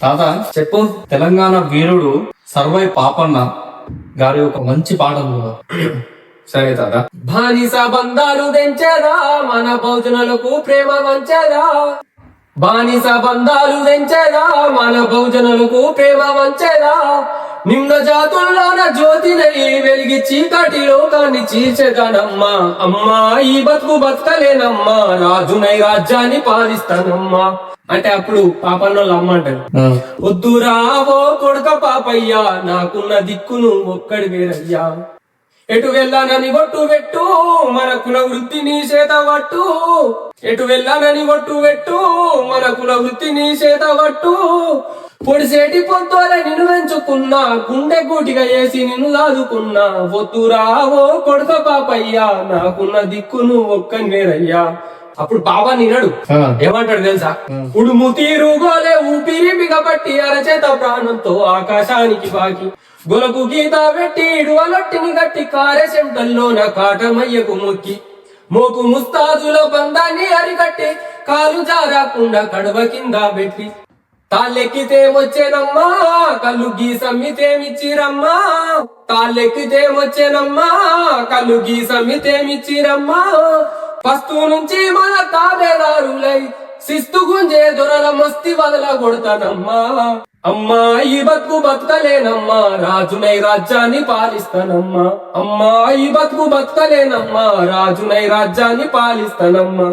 తాత చెప్పు. తెలంగాణ వీరుడు సర్వై పాపన్న గారి ఒక మంచి పాట ఉంది. సరే తాత. బానిస బంధాలు తెంచేదా మన బహుజనులకు ప్రేమ వంచేదా, బానిస బంధాలు తెంచేదా మన బహుజనులకు ప్రేమ వంచేదా, నిమ్న జాతుల్లోన జ్యోతినై వెలిగి చీకటి లోకాన్ని చీల్చేదానమ్మా. అమ్మా ఈ బతుకు బతకలేనమ్మా, రాజునై రాజ్యాన్ని పాలిస్తానమ్మా అంటే అప్పుడు పాపన్నోళ్ళు అమ్మ అంటారు, వద్దురా ఓ కొడుక పాపయ్యా, నాకున్న దిక్కును ఒక్కడి వేరయ్యా, ఎటు వెళ్ళానని ఒట్టు పెట్టు మన కుల వృత్తిని చేత పట్టు, ఎటు వెళ్ళానని ఒట్టు పెట్టు మన కుల వృత్తిని చేత పట్టు, పొడిసేటి పొద్దుల నిన్ను పెంచుకున్నా, గుండె గూటిగా వేసి నిన్ను దాదుకున్నా, వద్దురా ఓ కొడుక పాపయ్యా, నాకున్న దిక్కును ఒక్కని వేరయ్యా. అప్పుడు బాబా నిన్నాడు ఏమంటాడు తెలుసా, ఉడుము తీరుగోలే ఊపిరి బిగబట్టి అరచేత ప్రాణంతో ఆకాశానికి బాకి, గొలకు గీత పెట్టి ఇడువలొట్టిని గట్టి కారే చెంటల్లోన కాటమయ్యకు మొక్కి, మోకు ముస్తాదుల బంధాన్ని అరికట్టి కాలు జారకుండా కడవ కింద పెట్టి, తాళ్ళెక్కితే వచ్చేనమ్మా కళ్ళు గీసమ్మితేమిచ్చిరమ్మా, తాళ్ళెక్కితే వచ్చేనమ్మా కళ్ళు గీసమ్మితేమిచ్చిరమ్మా, పస్తు నుంచి మన తాబేదారులై శిస్తు గుంజే దొరల మస్తి వదల కొడతానమ్మా. అమ్మా ఈ బతుకు బతకలేనమ్మా, రాజునై రాజ్యాన్ని పాలిస్తానమ్మా. అమ్మా ఈ బతుకు బతకలేనమ్మా, రాజునై రాజ్యాన్ని పాలిస్తానమ్మా.